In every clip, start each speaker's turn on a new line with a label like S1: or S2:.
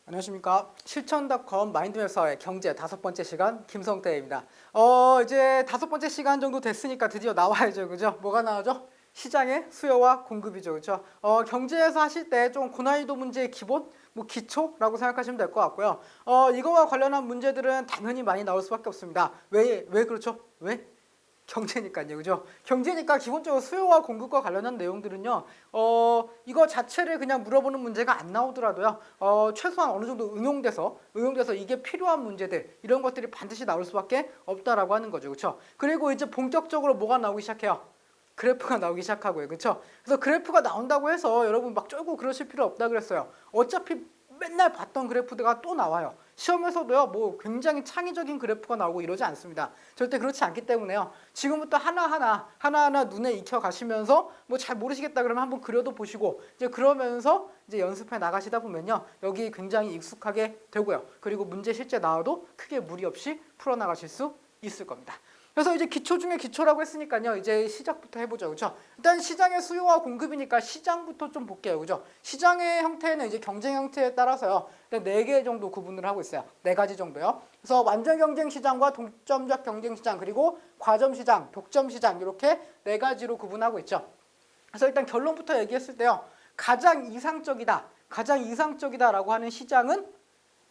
S1: 안녕하십니까. 실천닷컴 마인드맵사의 경제 5번째 시간 김성태입니다. 이제 5번째 시간 정도 됐으니까 드디어 나와야죠. 그죠? 뭐가 나오죠? 시장의 수요와 공급이죠. 그죠? 경제에서 하실 때 좀 고난이도 문제의 기본, 기초라고 생각하시면 될 것 같고요. 이거와 관련한 문제들은 당연히 많이 나올 수밖에 없습니다. 왜 그렇죠? 왜? 경제니까요, 그죠? 경제니까 기본적으로 수요와 공급과 관련한 내용들은요, 이거 자체를 그냥 물어보는 문제가 안 나오더라도요, 최소한 어느 정도 응용돼서 이게 필요한 문제들, 이런 것들이 반드시 나올 수밖에 없다라고 하는 거죠, 그렇죠? 그리고 이제 본격적으로 뭐가 나오기 시작해요? 그래프가 나오기 시작하고요, 그렇죠? 그래서 그래프가 나온다고 해서 여러분 막 쫄고 그러실 필요 없다 그랬어요. 어차피 맨날 봤던 그래프가 또 나와요. 시험에서도요, 뭐 굉장히 창의적인 그래프가 나오고 이러지 않습니다. 절대 그렇지 않기 때문에요. 지금부터 하나하나 눈에 익혀 가시면서 뭐 잘 모르시겠다 그러면 한번 그려도 보시고 이제 그러면서 이제 연습해 나가시다 보면요, 여기 굉장히 익숙하게 되고요. 그리고 문제 실제 나와도 크게 무리 없이 풀어 나가실 수 있을 겁니다. 그래서 이제 기초 중에 기초라고 했으니까요, 이제 시작부터 해보죠, 그렇죠? 일단 시장의 수요와 공급이니까 시장부터 좀 볼게요, 그죠? 시장의 형태는 이제 경쟁 형태에 따라서요, 4개 정도 구분을 하고 있어요. 4가지 정도요. 그래서 완전 경쟁 시장과 동점적 경쟁 시장, 그리고 과점 시장, 독점 시장, 이렇게 4가지로 구분하고 있죠. 그래서 일단 결론부터 얘기했을 때요, 가장 이상적이다라고 하는 시장은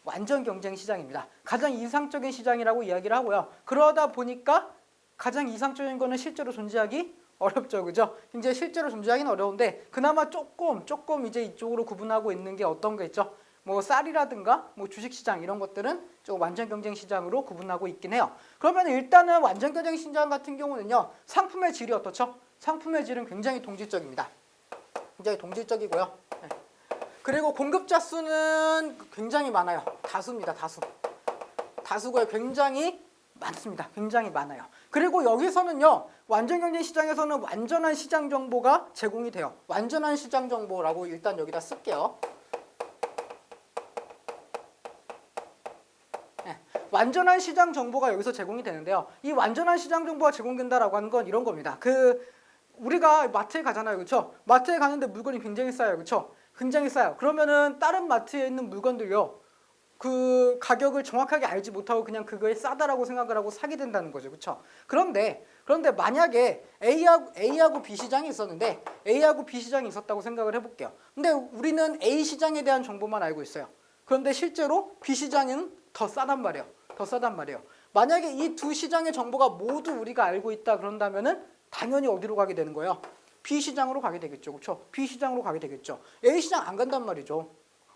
S1: 완전 경쟁 시장입니다. 가장 이상적인 시장이라고 이야기를 하고요. 그러다 보니까 가장 이상적인 거는 실제로 존재하기 어렵죠, 그죠? 이제 실제로 존재하기는 어려운데 그나마 조금 이제 이쪽으로 구분하고 있는 게 어떤 게 있죠? 뭐 쌀이라든가 뭐 주식시장 이런 것들은 좀 완전 경쟁 시장으로 구분하고 있긴 해요. 그러면 일단은 완전 경쟁 시장 같은 경우는요, 상품의 질이 어떻죠? 상품의 질은 굉장히 동질적입니다. 굉장히 동질적이고요. 그리고 공급자 수는 굉장히 많아요. 다수입니다. 다수고요. 굉장히 많습니다. 굉장히 많아요. 그리고 여기서는요, 완전 경쟁 시장에서는 완전한 시장 정보가 제공이 돼요. 완전한 시장 정보라고 일단 여기다 쓸게요. 네, 완전한 시장 정보가 여기서 제공이 되는데요. 이 완전한 시장 정보가 제공된다라고 하는 건 이런 겁니다. 우리가 마트에 가잖아요, 그렇죠? 마트에 가는데 물건이 굉장히 싸요, 그렇죠? 굉장히 싸요. 그러면은 다른 마트에 있는 물건들요, 그 가격을 정확하게 알지 못하고 그냥 그거에 싸다라고 생각을 하고 사게 된다는 거죠, 그렇죠? 그런데 만약에 A하고 B 시장이 있었는데 A하고 B 시장이 있었다고 생각을 해볼게요. 근데 우리는 A 시장에 대한 정보만 알고 있어요. 그런데 실제로 B 시장은 더 싸단 말이에요. 만약에 이 두 시장의 정보가 모두 우리가 알고 있다 그런다면은 당연히 어디로 가게 되는 거예요? B 시장으로 가게 되겠죠, 그렇죠? B 시장으로 가게 되겠죠. A 시장 안 간단 말이죠.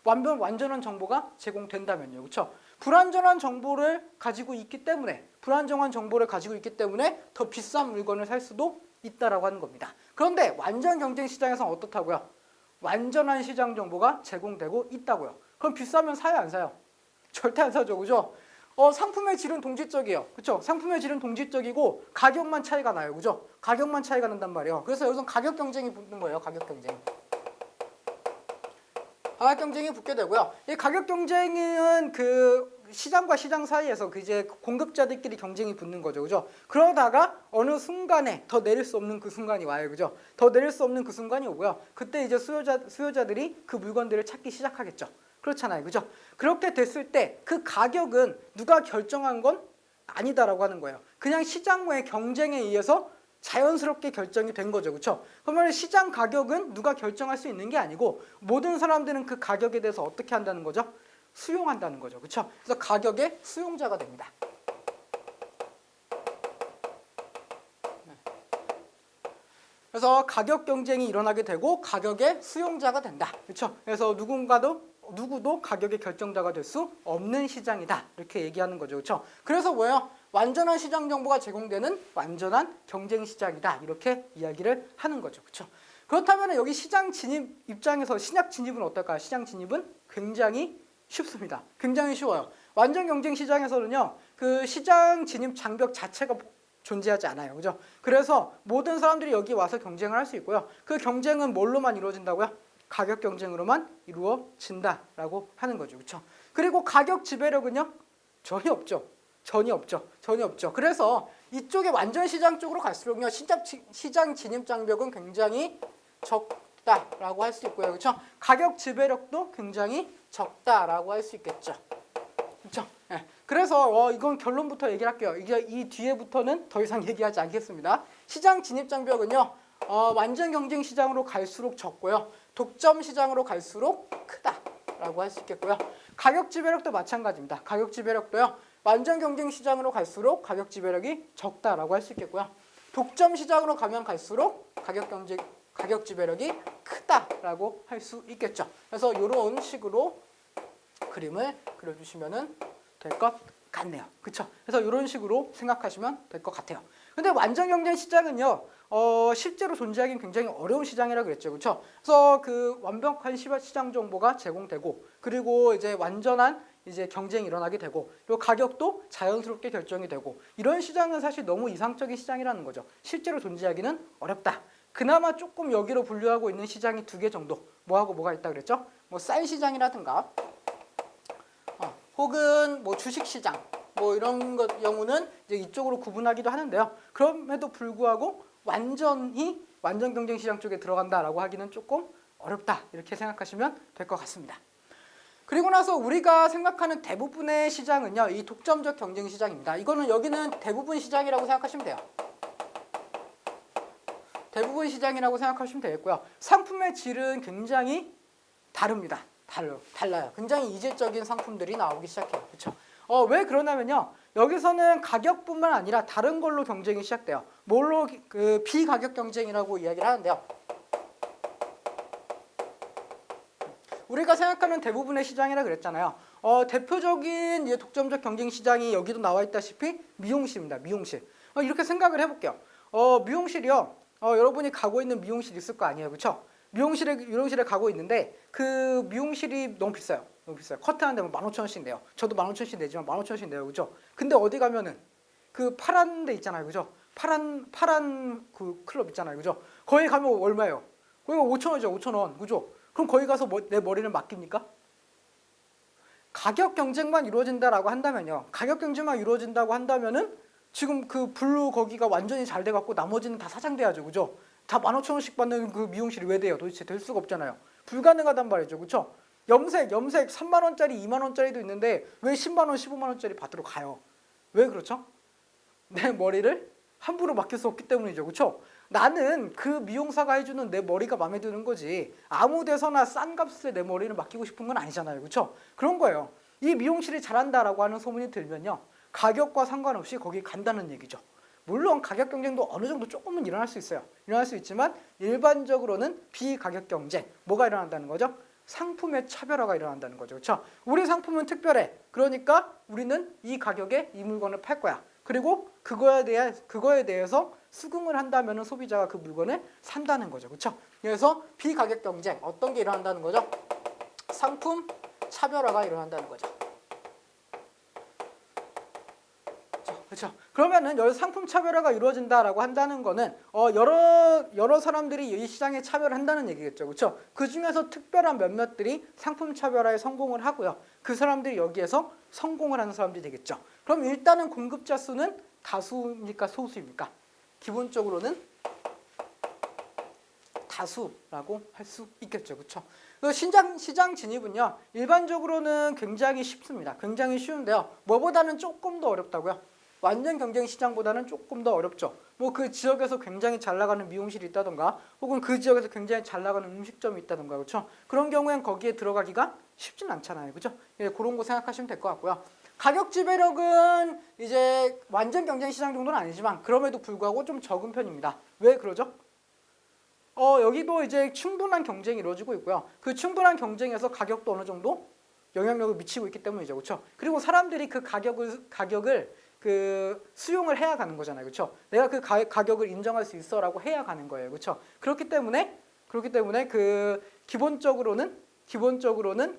S1: 완전한 정보가 제공된다면요, 그렇죠? 불완전한 정보를 가지고 있기 때문에 더 비싼 물건을 살 수도 있다라고 하는 겁니다. 그런데 완전 경쟁 시장에서는 어떻다고요? 완전한 시장 정보가 제공되고 있다고요. 그럼 비싸면 사요, 안 사요? 절대 안 사죠, 그죠? 상품의 질은 동질적이에요. 그렇죠? 상품의 질은 동질적이고 가격만 차이가 나요. 그죠? 가격만 차이가 난단 말이에요. 그래서 여기서 가격 경쟁이 붙는 거예요. 가격 경쟁이 붙게 되고요. 이 가격 경쟁은 그 시장과 시장 사이에서 그 이제 공급자들끼리 경쟁이 붙는 거죠. 그죠? 그러다가 어느 순간에 더 내릴 수 없는 그 순간이 와요. 그죠? 더 내릴 수 없는 그 순간이 오고요. 그때 이제 수요자들이 그 물건들을 찾기 시작하겠죠. 그렇잖아요, 그죠? 그렇게 됐을 때 그 가격은 누가 결정한 건 아니다라고 하는 거예요. 그냥 시장의 경쟁에 의해서 자연스럽게 결정이 된 거죠, 그렇죠? 그러면 시장 가격은 누가 결정할 수 있는 게 아니고 모든 사람들은 그 가격에 대해서 어떻게 한다는 거죠? 수용한다는 거죠, 그렇죠? 그래서 가격의 수용자가 됩니다. 그래서 가격 경쟁이 일어나게 되고 가격의 수용자가 된다, 그렇죠? 그래서 누구도 가격의 결정자가 될 수 없는 시장이다, 이렇게 얘기하는 거죠, 그렇죠? 그래서 뭐예요? 완전한 시장 정보가 제공되는 완전한 경쟁 시장이다, 이렇게 이야기를 하는 거죠, 그렇죠? 그렇다면 여기 시장 진입 입장에서 시장 진입은 어떨까요? 시장 진입은 굉장히 쉽습니다. 굉장히 쉬워요. 완전 경쟁 시장에서는요, 그 시장 진입 장벽 자체가 존재하지 않아요, 그죠? 그래서 모든 사람들이 여기 와서 경쟁을 할 수 있고요. 그 경쟁은 뭘로만 이루어진다고요? 가격 경쟁으로만 이루어진다라고 하는 거죠, 그렇죠? 그리고 가격 지배력은요, 전혀 없죠. 그래서 이쪽에 완전 시장 쪽으로 갈수록요, 시장 진입 장벽은 굉장히 적다라고 할 수 있고요. 그렇죠? 가격 지배력도 굉장히 적다라고 할 수 있겠죠. 그렇죠? 네. 그래서 이건 결론부터 얘기를 할게요. 이제 이 뒤에부터는 더 이상 얘기하지 않겠습니다. 시장 진입 장벽은요. 완전 경쟁 시장으로 갈수록 적고요. 독점 시장으로 갈수록 크다라고 할 수 있겠고요. 가격 지배력도 마찬가지입니다. 가격 지배력도요. 완전 경쟁 시장으로 갈수록 가격 지배력이 적다라고 할 수 있겠고요. 독점 시장으로 가면 갈수록 가격 지배력이 크다라고 할 수 있겠죠. 그래서 이런 식으로 그림을 그려주시면 될 것 같네요. 그렇죠? 그래서 이런 식으로 생각하시면 될 것 같아요. 근데 완전 경쟁 시장은요, 실제로 존재하기는 굉장히 어려운 시장이라 그랬죠. 그렇죠? 그래서 그 완벽한 시장 정보가 제공되고, 그리고 이제 완전한 이제 경쟁이 일어나게 되고, 또 가격도 자연스럽게 결정이 되고, 이런 시장은 사실 너무 이상적인 시장이라는 거죠. 실제로 존재하기는 어렵다. 그나마 조금 여기로 분류하고 있는 시장이 2개 정도. 뭐하고 뭐가 있다 그랬죠? 뭐 쌀 시장이라든가, 혹은 뭐 주식 시장, 뭐 이런 것 경우는 이제 이쪽으로 구분하기도 하는데요. 그럼에도 불구하고 완전 경쟁 시장 쪽에 들어간다라고 하기는 조금 어렵다. 이렇게 생각하시면 될 것 같습니다. 그리고 나서 우리가 생각하는 대부분의 시장은요, 이 독점적 경쟁 시장입니다. 이거는 여기는 대부분 시장이라고 생각하시면 돼요. 대부분 시장이라고 생각하시면 되겠고요. 상품의 질은 굉장히 다릅니다. 달라요. 굉장히 이질적인 상품들이 나오기 시작해요. 그렇죠? 왜 그러냐면요. 여기서는 가격뿐만 아니라 다른 걸로 경쟁이 시작돼요. 뭘로 그 비가격 경쟁이라고 이야기를 하는데요. 우리가 생각하는 대부분의 시장이라 그랬잖아요. 대표적인 이제 독점적 경쟁 시장이 여기도 나와 있다시피 미용실입니다. 미용실. 이렇게 생각을 해볼게요. 미용실이요. 여러분이 가고 있는 미용실 있을 거 아니에요. 그렇죠? 미용실에 가고 있는데 그 미용실이 너무 비싸요. 너무 비싸요. 커트 하는데 15,000원씩 내요. 저도 15,000원씩 내지만 15,000원씩 내요. 그죠? 근데 어디 가면은 그 파란 데 있잖아요. 그죠? 파란 그 클럽 있잖아요. 그죠? 거기 가면 얼마예요? 거기가 5,000원이죠. 5,000원. 그죠? 그럼 거기 가서 내 머리를 맡깁니까? 가격 경쟁만 이루어진다라고 한다면요. 가격 경쟁만 이루어진다고 한다면은 지금 그 블루 거기가 완전히 잘 돼갖고 나머지는 다 사장돼야죠. 그죠? 다 15,000원씩 받는 그 미용실이 왜 돼요? 도대체 될 수가 없잖아요. 불가능하단 말이죠. 그렇죠? 염색 3만 원짜리, 2만 원짜리도 있는데 왜 10만 원, 15만 원짜리 받으러 가요? 왜 그렇죠? 내 머리를 함부로 맡길 수 없기 때문이죠. 그렇죠? 나는 그 미용사가 해주는 내 머리가 마음에 드는 거지 아무 데서나 싼 값에 내 머리를 맡기고 싶은 건 아니잖아요. 그렇죠? 그런 거예요. 이 미용실이 잘한다라고 하는 소문이 들면요. 가격과 상관없이 거기 간다는 얘기죠. 물론 가격 경쟁도 어느 정도 조금은 일어날 수 있어요. 일어날 수 있지만 일반적으로는 비가격 경쟁. 뭐가 일어난다는 거죠? 상품의 차별화가 일어난다는 거죠. 그렇죠? 우리 상품은 특별해. 그러니까 우리는 이 가격에 이 물건을 팔 거야. 그리고 그거에 대해서 수긍을 한다면 소비자가 그 물건을 산다는 거죠. 그렇죠? 그래서 비가격 경쟁 어떤 게 일어난다는 거죠? 상품 차별화가 일어난다는 거죠. 그렇죠. 그러면은 여기 상품 차별화가 이루어진다라고 한다는 거는 여러 사람들이 이 시장에 차별을 한다는 얘기겠죠. 그렇죠? 그 중에서 특별한 몇몇들이 상품 차별화에 성공을 하고요. 그 사람들이 여기에서 성공을 하는 사람들이 되겠죠. 그럼 일단은 공급자 수는 다수입니까? 소수입니까? 기본적으로는 다수라고 할 수 있겠죠. 그렇죠? 시장 진입은요. 일반적으로는 굉장히 쉽습니다. 굉장히 쉬운데요. 뭐보다는 조금 더 어렵다고요? 완전 경쟁 시장보다는 조금 더 어렵죠. 뭐 그 지역에서 굉장히 잘 나가는 미용실이 있다던가 혹은 그 지역에서 굉장히 잘 나가는 음식점이 있다던가 그렇죠? 그런 경우엔 거기에 들어가기가 쉽진 않잖아요. 그렇죠? 예, 그런 거 생각하시면 될 것 같고요. 가격 지배력은 이제 완전 경쟁 시장 정도는 아니지만 그럼에도 불구하고 좀 적은 편입니다. 왜 그러죠? 여기도 이제 충분한 경쟁이 이루어지고 있고요. 그 충분한 경쟁에서 가격도 어느 정도 영향력을 미치고 있기 때문이죠. 그렇죠? 그리고 사람들이 그 가격을 그 수용을 해야 가는 거잖아요. 그렇죠? 내가 그 가격을 인정할 수 있어라고 해야 가는 거예요. 그렇죠? 그렇기 때문에 그 기본적으로는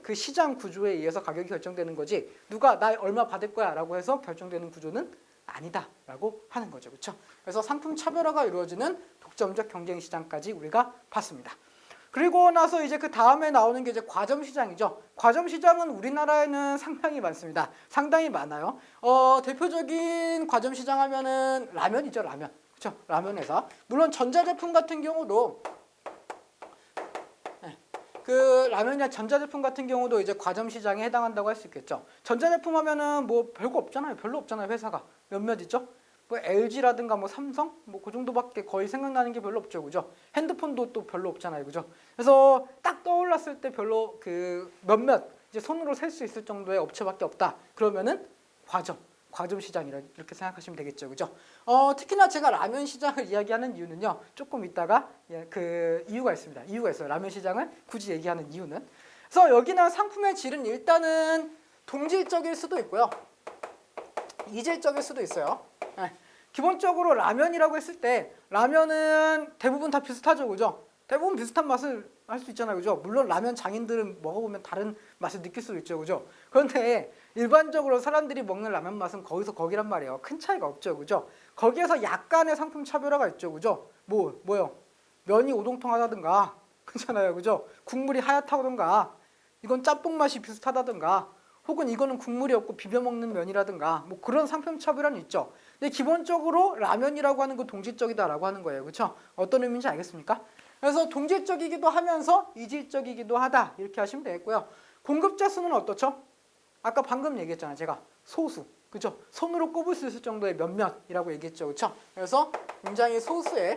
S1: 그 시장 구조에 의해서 가격이 결정되는 거지 누가 나 얼마 받을 거야라고 해서 결정되는 구조는 아니다라고 하는 거죠. 그렇죠? 그래서 상품 차별화가 이루어지는 독점적 경쟁 시장까지 우리가 봤습니다. 그리고 나서 이제 그 다음에 나오는 게 이제 과점 시장이죠. 과점 시장은 우리나라에는 상당히 많습니다. 상당히 많아요. 대표적인 과점 시장 하면은 라면이죠, 라면. 그렇죠? 라면 회사. 물론 전자제품 같은 경우도 그 라면이나 전자제품 같은 경우도 이제 과점 시장에 해당한다고 할 수 있겠죠. 전자제품 하면은 뭐 별거 없잖아요. 별로 없잖아요. 회사가 몇몇 있죠. 뭐 LG라든가 뭐 삼성 뭐 그 정도밖에 거의 생각나는 게 별로 없죠, 그죠? 핸드폰도 또 별로 없잖아요, 그죠? 그래서 딱 떠올랐을 때 별로 그 몇몇 이제 손으로 셀 수 있을 정도의 업체밖에 없다. 그러면은 과점 시장이라 이렇게 생각하시면 되겠죠, 그죠? 특히나 제가 라면 시장을 이야기하는 이유는요, 조금 이따가 그 이유가 있습니다. 이유가 있어요. 라면 시장을 굳이 얘기하는 이유는. 그래서 여기는 상품의 질은 일단은 동질적일 수도 있고요, 이질적일 수도 있어요. 네. 기본적으로 라면이라고 했을 때 라면은 대부분 다 비슷하죠, 그죠? 대부분 비슷한 맛을 할 수 있잖아요, 그죠? 물론 라면 장인들은 먹어보면 다른 맛을 느낄 수도 있죠, 그죠? 그런데 일반적으로 사람들이 먹는 라면 맛은 거기서 거기란 말이에요. 큰 차이가 없죠, 그죠? 거기에서 약간의 상품 차별화가 있죠, 그죠? 뭐요? 면이 오동통하다든가, 그렇잖아요, 그죠? 국물이 하얗다던가, 이건 짬뽕 맛이 비슷하다든가, 혹은 이거는 국물이 없고 비벼 먹는 면이라든가, 뭐 그런 상품 차별화는 있죠. 근데 기본적으로 라면이라고 하는 건 동질적이다라고 하는 거예요, 그렇죠? 어떤 의미인지 알겠습니까? 그래서 동질적이기도 하면서 이질적이기도 하다 이렇게 하시면 되겠고요. 공급자 수는 어떻죠? 아까 방금 얘기했잖아요, 제가 소수, 그죠? 손으로 꼽을 수 있을 정도의 몇몇이라고 얘기했죠, 그렇죠? 그래서 굉장히 소수의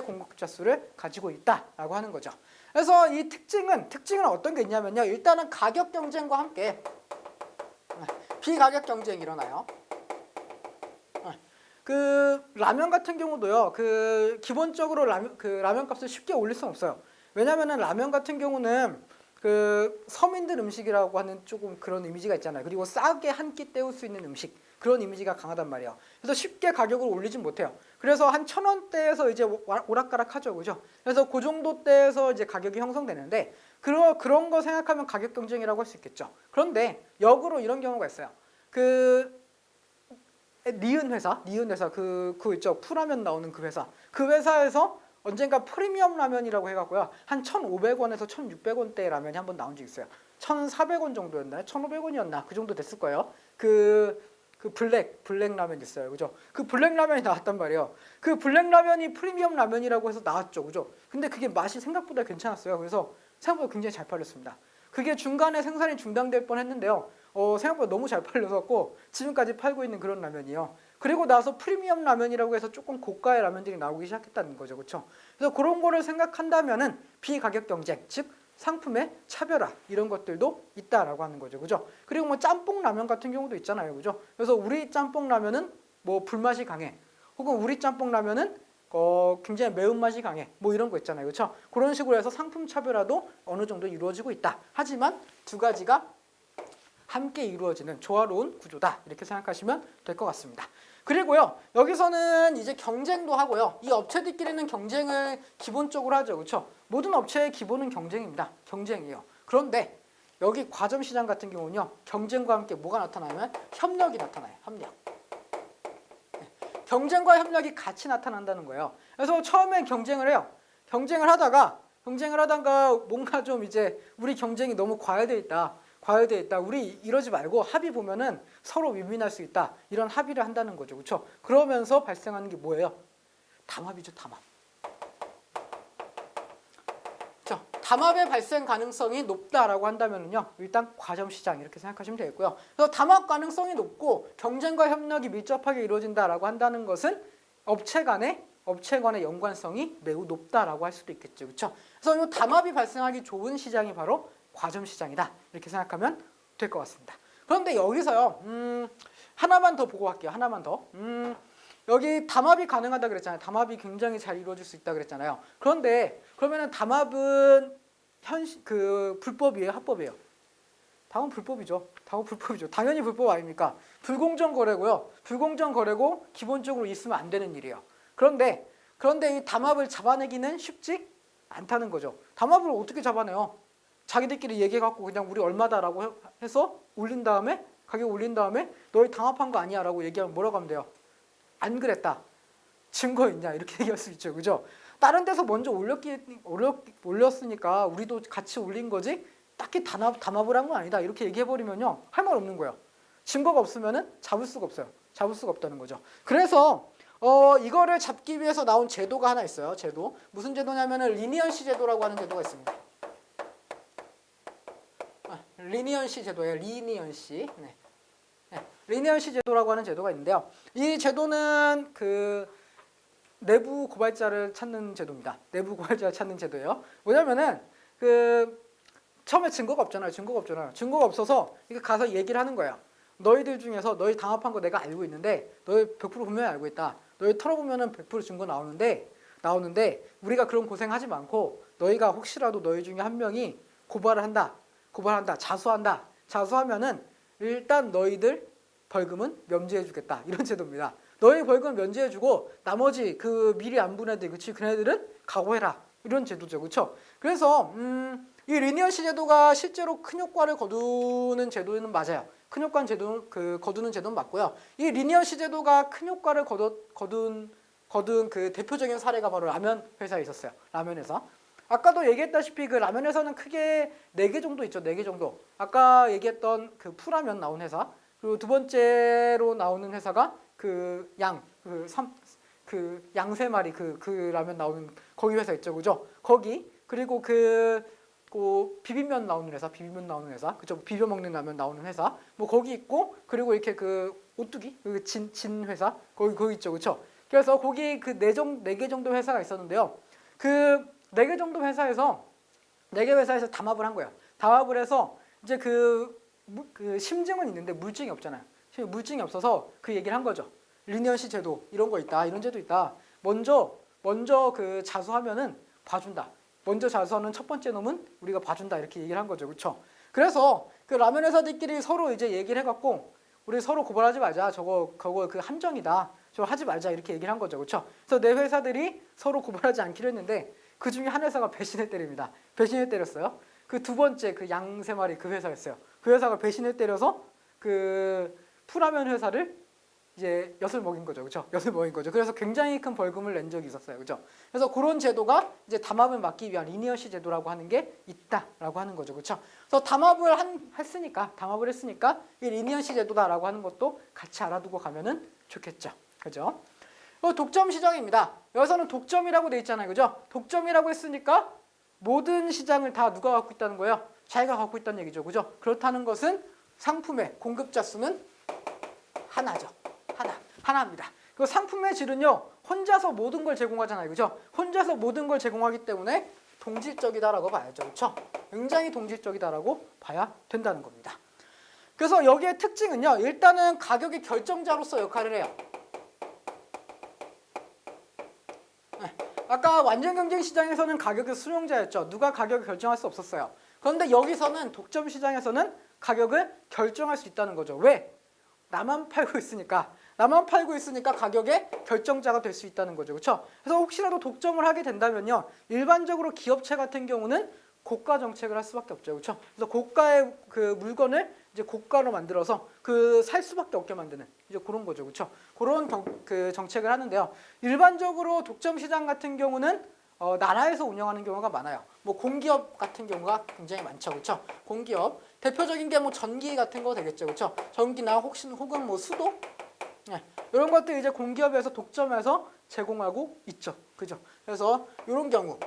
S1: 공급자 수를 가지고 있다라고 하는 거죠. 그래서 이 특징은 어떤 게 있냐면요, 일단은 가격 경쟁과 함께 비가격 경쟁이 일어나요. 그 라면 같은 경우도요, 그 기본적으로 라면 값을 쉽게 올릴 수는 없어요. 왜냐면은 라면 같은 경우는 그 서민들 음식이라고 하는 조금 그런 이미지가 있잖아요. 그리고 싸게 한 끼 때울 수 있는 음식, 그런 이미지가 강하단 말이에요. 그래서 쉽게 가격을 올리진 못해요. 그래서 한 1,000원대에서 이제 오락가락하죠, 그죠? 그래서 그 정도 대에서 이제 가격이 형성되는데 그런 거 생각하면 가격 경쟁이라고 할 수 있겠죠. 그런데 역으로 이런 경우가 있어요. 니은 회사 그 있죠, 푸라면 나오는 그 회사에서 언젠가 프리미엄 라면이라고 해갖고요, 한 1,500원에서 1,600원대의 라면이 한번 나온 적 있어요. 1,400원 정도였나요? 1,500원이었나? 그 정도 됐을 거예요. 그 블랙 라면 있어요, 그죠? 그 블랙 라면이 나왔단 말이에요. 그 블랙 라면이 프리미엄 라면이라고 해서 나왔죠, 그죠? 근데 그게 맛이 생각보다 괜찮았어요. 그래서 생각보다 굉장히 잘 팔렸습니다. 그게 중간에 생산이 중단될 뻔했는데요. 생각보다 너무 잘 팔려서고 지금까지 팔고 있는 그런 라면이에요. 그리고 나서 프리미엄 라면이라고 해서 조금 고가의 라면들이 나오기 시작했다는 거죠, 그렇죠? 그래서 그런 거를 생각한다면은 비가격 경쟁, 즉 상품의 차별화 이런 것들도 있다라고 하는 거죠, 그죠? 그리고 뭐 짬뽕 라면 같은 경우도 있잖아요, 그죠? 그래서 우리 짬뽕 라면은 뭐 불맛이 강해, 혹은 우리 짬뽕 라면은 굉장히 매운맛이 강해, 뭐 이런 거 있잖아요, 그렇죠? 그런 식으로 해서 상품 차별화도 어느 정도 이루어지고 있다. 하지만 두 가지가 함께 이루어지는 조화로운 구조다, 이렇게 생각하시면 될 것 같습니다. 그리고요, 여기서는 이제 경쟁도 하고요, 이 업체들끼리는 경쟁을 기본적으로 하죠, 그렇죠? 모든 업체의 기본은 경쟁입니다. 경쟁이에요. 그런데 여기 과점 시장 같은 경우는요, 경쟁과 함께 뭐가 나타나면 협력이 나타나요. 협력. 경쟁과 협력이 같이 나타난다는 거예요. 그래서 처음엔 경쟁을 해요. 경쟁을 하다가 뭔가 좀 이제 우리 경쟁이 너무 과열돼 있다. 우리 이러지 말고 합의 보면은 서로 윈윈할 수 있다. 이런 합의를 한다는 거죠, 그렇죠? 그러면서 발생하는 게 뭐예요? 담합이죠, 담합. 그렇죠? 담합의 발생 가능성이 높다라고 한다면요, 일단 과점 시장 이렇게 생각하시면 되겠고요. 그래서 담합 가능성이 높고 경쟁과 협력이 밀접하게 이루어진다라고 한다는 것은 업체 간의 연관성이 매우 높다라고 할 수도 있겠죠, 그렇죠? 그래서 이 담합이 발생하기 좋은 시장이 바로 과점 시장이다, 이렇게 생각하면 될 것 같습니다. 그런데 여기서요, 하나만 더 보고 갈게요. 하나만 더. 여기 담합이 가능하다 그랬잖아요. 담합이 굉장히 잘 이루어질 수 있다 그랬잖아요. 그런데 그러면은 담합은 불법이에요, 합법이에요? 당연히 불법이죠. 당연히 불법 아닙니까? 불공정 거래고요. 불공정 거래고 기본적으로 있으면 안 되는 일이에요. 그런데 이 담합을 잡아내기는 쉽지 않다는 거죠. 담합을 어떻게 잡아내요? 자기들끼리 얘기해갖고 그냥 우리 얼마다라고 해서 가격 올린 다음에 너희 담합한 거 아니야 라고 얘기하면 뭐라고 하면 돼요? 안 그랬다. 증거 있냐? 이렇게 얘기할 수 있죠, 그죠? 다른 데서 먼저 올렸으니까 우리도 같이 올린 거지 딱히 담합을 한 건 아니다, 이렇게 얘기해버리면요, 할 말 없는 거예요. 증거가 없으면은 잡을 수가 없어요. 잡을 수가 없다는 거죠. 그래서 이거를 잡기 위해서 나온 제도가 하나 있어요. 제도. 무슨 제도냐면은 리니언시 제도라고 하는 제도가 있습니다. 리니언시 제도예요. 리니언시. 네. 네. 리니언시 제도라고 하는 제도가 있는데요. 이 제도는 그 내부 고발자를 찾는 제도입니다. 내부 고발자를 찾는 제도예요. 뭐냐면은 그 처음에 증거가 없잖아요. 증거가 없어서 이거 가서 얘기를 하는 거예요. 너희들 중에서 너희 당합한 거 내가 알고 있는데 너희 100% 분명히 알고 있다. 너희 털어보면은 100% 증거 나오는데 우리가 그런 고생하지 않고 너희가 혹시라도 너희 중에 한 명이 고발한다. 자수하면은 일단 너희들 벌금은 면제해주겠다. 이런 제도입니다. 너희 벌금 면제해주고 나머지 그 미리 안 본 애들, 그치? 그네들은 각오해라. 이런 제도죠, 그렇죠? 그래서 이 리니언시 제도가 실제로 큰 효과를 거두는 제도는 맞아요. 큰 효과는 거두는 제도는 맞고요. 이 리니언시 제도가 큰 효과를 거둔 그 대표적인 사례가 바로 라면 회사에 있었어요. 라면 회사. 아까도 얘기했다시피 그 라면 회사는 크게 4개 정도 있죠. 4개 정도. 아까 얘기했던 그 풀라면 나온 회사. 그리고 두 번째로 나오는 회사가 양 3마리 그 라면 나오는 거기 회사 있죠. 그죠? 거기. 그리고 그 비빔면 나오는 회사, 그죠? 비벼 먹는 라면 나오는 회사, 뭐 거기 있고, 그리고 이렇게 그 오뚜기, 그 진 회사, 거기 있죠, 그렇죠? 그래서 거기 그 4개 정도 회사가 있었는데요. 그 4개 정도 회사에서 4개 회사에서 담합을 한 거예요. 담합을 해서 이제 그 심증은 있는데 물증이 없잖아요. 물증이 없어서 그 얘기를 한 거죠. 리니언시 제도 이런 거 있다, 이런 제도 있다. 먼저 그 자수하면은 봐준다. 먼저 자수하는 첫 번째 놈은 우리가 봐준다 이렇게 얘기를 한 거죠, 그렇죠? 그래서 그 라면 회사들끼리 서로 이제 얘기를 해갖고 우리 서로 고발하지 말자, 저거 그 함정이다, 저거 하지 말자 이렇게 얘기를 한 거죠, 그렇죠? 그래서 4 회사들이 서로 고발하지 않기로 했는데 그 중에 한 회사가 배신을 때립니다. 배신을 때렸어요. 그 두 번째 그 양 3마리 그 회사였어요. 그 회사가 배신을 때려서 그 풀라면 회사를 이제 엿을 먹인 거죠, 그렇죠? 엿을 먹인 거죠. 그래서 굉장히 큰 벌금을 낸 적이 있었어요, 그렇죠? 그래서 그런 제도가 이제 담합을 막기 위한 리니언시 제도라고 하는 게 있다라고 하는 거죠, 그렇죠? 그래서 담합을 했으니까 이 리니언시 제도다라고 하는 것도 같이 알아두고 가면은 좋겠죠, 그렇죠? 독점 시장입니다. 여기서는 독점이라고 돼 있잖아요, 그렇죠? 독점이라고 했으니까 모든 시장을 다 누가 갖고 있다는 거예요? 자기가 갖고 있다는 얘기죠, 그렇죠? 그렇다는 것은 상품의 공급자 수는 하나죠. 하나입니다. 그 상품의 질은요, 혼자서 모든 걸 제공하잖아요, 그죠? 혼자서 모든 걸 제공하기 때문에 동질적이다라고 봐야죠, 그렇죠? 굉장히 동질적이다라고 봐야 된다는 겁니다. 그래서 여기의 특징은요, 일단은 가격의 결정자로서 역할을 해요. 네. 아까 완전 경쟁 시장에서는 가격의 수용자였죠. 누가 가격을 결정할 수 없었어요. 그런데 여기서는 독점 시장에서는 가격을 결정할 수 있다는 거죠. 왜? 나만 팔고 있으니까 가격의 결정자가 될 수 있다는 거죠, 그렇죠? 그래서 혹시라도 독점을 하게 된다면요, 일반적으로 기업체 같은 경우는 고가 정책을 할 수밖에 없죠, 그렇죠? 그래서 고가의 그 물건을 이제 고가로 만들어서 그 살 수밖에 없게 만드는 이제 그런 거죠, 그렇죠? 그런 그 정책을 하는데요. 일반적으로 독점 시장 같은 경우는 나라에서 운영하는 경우가 많아요. 뭐 공기업 같은 경우가 굉장히 많죠, 그렇죠? 공기업 대표적인 게 뭐 전기 같은 거 되겠죠, 그렇죠? 전기나 혹은 뭐 수도, 네, 이런 것들 이제 공기업에서 독점해서 제공하고 있죠, 그죠? 그래서 이런 경우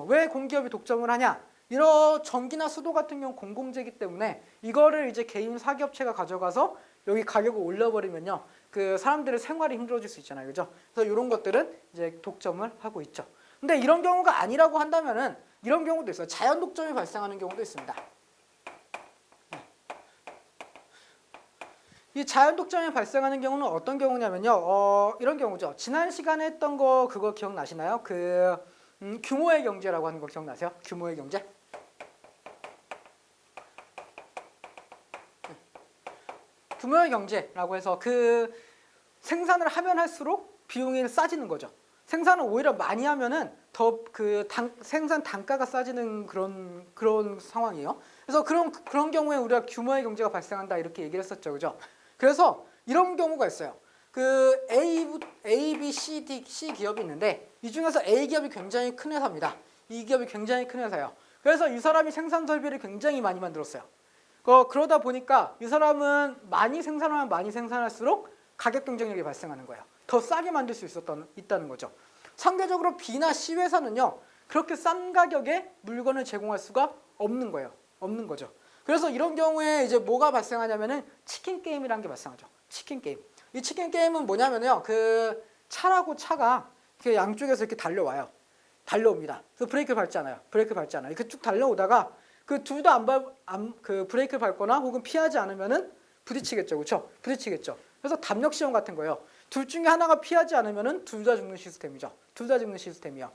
S1: 왜 공기업이 독점을 하냐? 이런 전기나 수도 같은 경우 공공재이기 때문에 이거를 이제 개인 사기업체가 가져가서 여기 가격을 올려버리면요, 그 사람들의 생활이 힘들어질 수 있잖아요, 그죠? 그래서 이런 것들은 이제 독점을 하고 있죠. 근데 이런 경우가 아니라고 한다면은 이런 경우도 있어요. 자연 독점이 발생하는 경우도 있습니다. 이 자연 독점이 발생하는 경우는 어떤 경우냐면요, 이런 경우죠. 지난 시간에 했던 거 그거 기억나시나요? 규모의 경제라고 하는 거 기억나세요? 규모의 경제? 규모의 경제라고 해서 그 생산을 하면 할수록 비용이 싸지는 거죠. 생산을 오히려 많이 하면은 더 그 생산 단가가 싸지는 그런 상황이에요. 그래서 그런 경우에 우리가 규모의 경제가 발생한다 이렇게 얘기를 했었죠, 그죠? 그래서 이런 경우가 있어요. 그 A, B, C 기업이 있는데 이 중에서 A 기업이 굉장히 큰 회사입니다. 이 기업이 굉장히 큰 회사예요. 그래서 이 사람이 생산 설비를 굉장히 많이 만들었어요. 그러다 보니까 이 사람은 많이 생산할수록 가격 경쟁력이 발생하는 거예요. 더 싸게 만들 수 있다는 거죠. 상대적으로 B나 C 회사는요, 그렇게 싼 가격에 물건을 제공할 수가 없는 거예요. 없는 거죠. 그래서 이런 경우에 이제 뭐가 발생하냐면은 치킨 게임이라는 게 발생하죠. 치킨 게임. 이 치킨 게임은 뭐냐면요. 그 차라고 차가 이렇게 양쪽에서 이렇게 달려와요. 달려옵니다. 그래서 브레이크 밟지 않아요. 브레이크 밟지 않아요. 이렇게 쭉 달려오다가 그 둘 다 그 브레이크 밟거나 혹은 피하지 않으면은 부딪히겠죠. 그렇죠? 부딪히겠죠. 그래서 담력 시험 같은 거예요. 둘 중에 하나가 피하지 않으면은 둘 다 죽는 시스템이죠. 둘 다 죽는 시스템이요.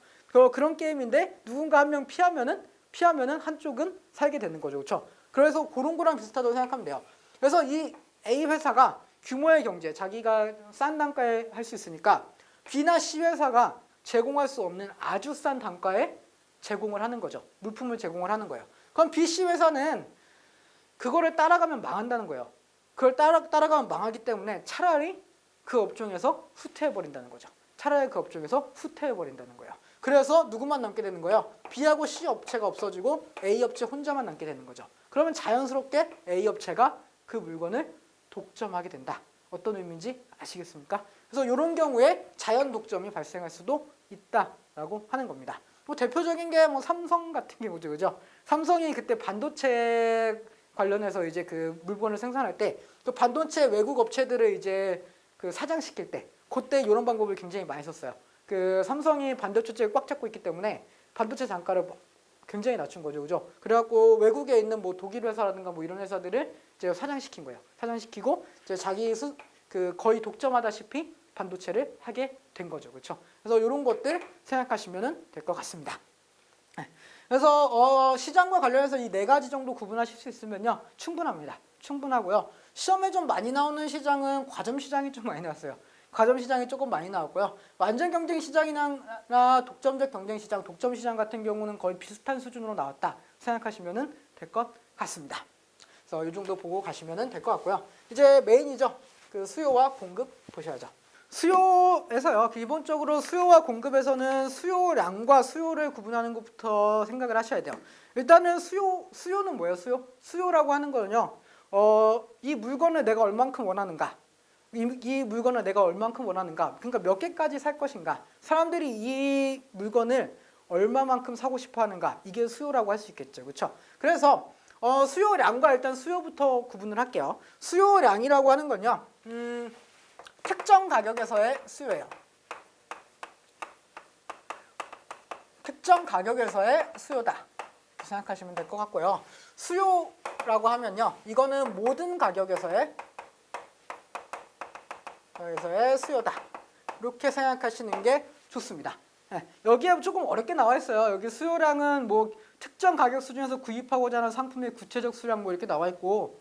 S1: 그런 게임인데 누군가 한 명 피하면은 한쪽은 살게 되는 거죠. 그렇죠? 그래서 그런 거랑 비슷하다고 생각하면 돼요. 그래서 이 A 회사가 규모의 경제, 자기가 싼 단가에 할 수 있으니까 B나 C 회사가 제공할 수 없는 아주 싼 단가에 제공을 하는 거죠. 물품을 제공을 하는 거예요. 그럼 B, C 회사는 그거를 따라가면 망한다는 거예요. 그걸 따라가면 망하기 때문에 차라리 그 업종에서 후퇴해버린다는 거죠. 차라리 그 업종에서 후퇴해버린다는 거예요. 그래서 누구만 남게 되는 거예요? B하고 C 업체가 없어지고 A 업체 혼자만 남게 되는 거죠. 그러면 자연스럽게 A 업체가 그 물건을 독점하게 된다. 어떤 의미인지 아시겠습니까? 그래서 이런 경우에 자연 독점이 발생할 수도 있다라고 하는 겁니다. 뭐 대표적인 게 뭐 삼성 같은 경우죠, 그죠? 삼성이 그때 반도체 관련해서 이제 그 물건을 생산할 때 그 반도체 외국 업체들을 이제 그 사장시킬 때 그때 이런 방법을 굉장히 많이 썼어요. 그 삼성이 반도체를 꽉 잡고 있기 때문에 반도체 단가를 굉장히 낮춘 거죠, 그죠? 그래갖고 외국에 있는 뭐 독일 회사라든가 뭐 이런 회사들을 이제 사장시킨 거예요. 사장시키고 이제 그 거의 독점하다시피 반도체를 하게 된 거죠, 그렇죠? 그래서 이런 것들 생각하시면 될 것 같습니다. 그래서 시장과 관련해서 이 네 가지 정도 구분하실 수 있으면요 충분합니다. 충분하고요. 시험에 좀 많이 나오는 시장은 과점 시장이 좀 많이 나왔어요. 과점 시장이 조금 많이 나왔고요. 완전 경쟁 시장이나 독점적 경쟁 시장, 독점 시장 같은 경우는 거의 비슷한 수준으로 나왔다 생각하시면 될 것 같습니다. 그래서 이 정도 보고 가시면 될 것 같고요. 이제 메인이죠. 그 수요와 공급 보셔야죠. 수요에서요. 기본적으로 수요와 공급에서는 수요량과 수요를 구분하는 것부터 생각을 하셔야 돼요. 일단은 수요는 뭐예요? 수요라고 하는 거는요. 이 물건을 내가 얼만큼 원하는가? 이 물건을 내가 얼만큼 원하는가? 그러니까 몇 개까지 살 것인가? 사람들이 이 물건을 얼마만큼 사고 싶어 하는가? 이게 수요라고 할 수 있겠죠. 그렇죠? 그래서 수요량과 일단 수요부터 구분을 할게요. 수요량이라고 하는 건요. 특정 가격에서의 수요예요. 특정 가격에서의 수요다. 생각하시면 될 것 같고요. 수요라고 하면요. 이거는 모든 가격에서의 수요다. 이렇게 생각하시는 게 좋습니다. 네, 여기에 조금 어렵게 나와 있어요. 여기 수요량은 뭐 특정 가격 수준에서 구입하고자 하는 상품의 구체적 수량 뭐 이렇게 나와 있고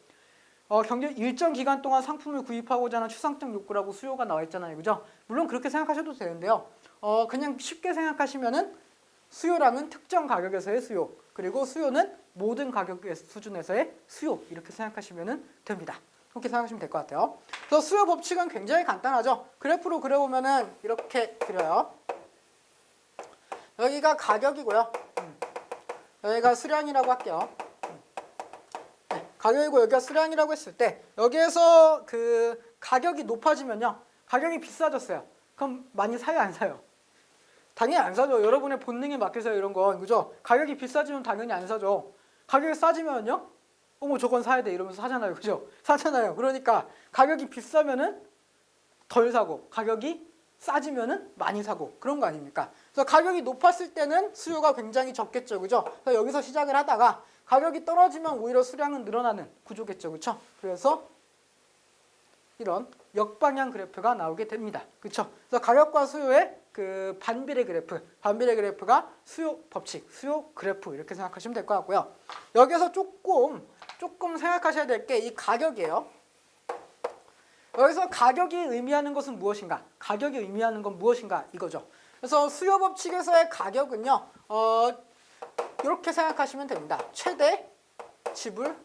S1: 일정 기간 동안 상품을 구입하고자 하는 추상적 욕구라고 수요가 나와 있잖아요. 그죠? 물론 그렇게 생각하셔도 되는데요. 그냥 쉽게 생각하시면은 수요량은 특정 가격에서의 수요, 그리고 수요는 모든 가격 수준에서의 수요 이렇게 생각하시면 됩니다. 그렇게 생각하시면 될 것 같아요. 그래서 수요 법칙은 굉장히 간단하죠. 그래프로 그려보면은 이렇게 그려요. 여기가 가격이고요. 여기가 수량이라고 할게요. 가격이고 여기가 수량이라고 했을 때 여기에서 그 가격이 높아지면요. 가격이 비싸졌어요. 그럼 많이 사요, 안 사요? 당연히 안 사죠. 여러분의 본능에 맡기세요, 이런 건. 그죠? 가격이 비싸지면 당연히 안 사죠. 가격이 싸지면요? 어머, 저건 사야 돼. 이러면서 사잖아요. 그죠? 사잖아요. 그러니까 가격이 비싸면은 덜 사고, 가격이 싸지면은 많이 사고, 그런 거 아닙니까? 그래서 가격이 높았을 때는 수요가 굉장히 적겠죠. 그죠? 그래서 여기서 시작을 하다가 가격이 떨어지면 오히려 수량은 늘어나는 구조겠죠. 그렇죠? 그래서 이런 역방향 그래프가 나오게 됩니다. 그렇죠? 그래서 가격과 수요의 그 반비례 그래프가 수요 법칙, 수요 그래프 이렇게 생각하시면 될 것 같고요. 여기서 조금 생각하셔야 될 게 이 가격이에요. 여기서 가격이 의미하는 것은 무엇인가? 가격이 의미하는 건 무엇인가? 이거죠. 그래서 수요 법칙에서의 가격은요. 이렇게 생각하시면 됩니다. 최대 지불.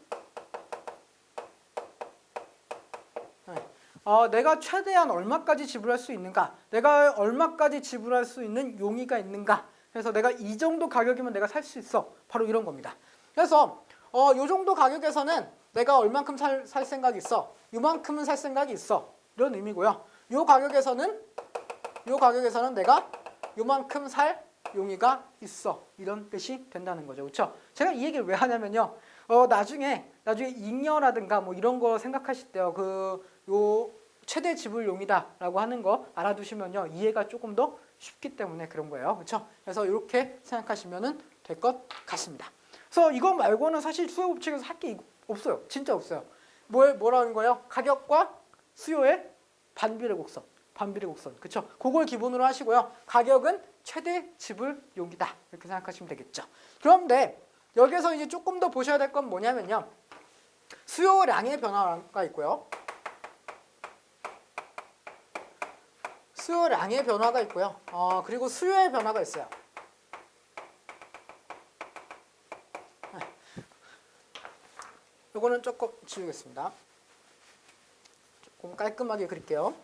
S1: 내가 최대한 얼마까지 지불할 수 있는가? 내가 얼마까지 지불할 수 있는 용의가 있는가? 그래서 내가 이 정도 가격이면 내가 살 수 있어. 바로 이런 겁니다. 그래서 이 정도 가격에서는 내가 얼만큼 살 생각이 있어. 요만큼은 살 생각이 있어. 이런 의미고요. 요 가격에서는 내가 요만큼 살 용의가 있어. 이런 뜻이 된다는 거죠. 그렇죠? 제가 이 얘기를 왜 하냐면요. 나중에 잉여라든가 뭐 이런 거 생각하실 때요. 요 최대 지불용이다라고 하는 거 알아두시면요. 이해가 조금 더 쉽기 때문에 그런 거예요. 그렇죠? 그래서 이렇게 생각하시면 될 것 같습니다. 그래서 이거 말고는 사실 수요 법칙에서 할 게 없어요. 진짜 없어요. 뭐라는 거예요? 가격과 수요의 반비례 곡선. 그렇죠? 그걸 기본으로 하시고요. 가격은 최대 지불용이다. 이렇게 생각하시면 되겠죠. 그런데 여기서 이제 조금 더 보셔야 될 건 뭐냐면요. 수요량의 변화가 있고요. 수요량의 변화가 있고요. 그리고 수요의 변화가 있어요. 이거는 조금 지우겠습니다. 조금 깔끔하게 그릴게요.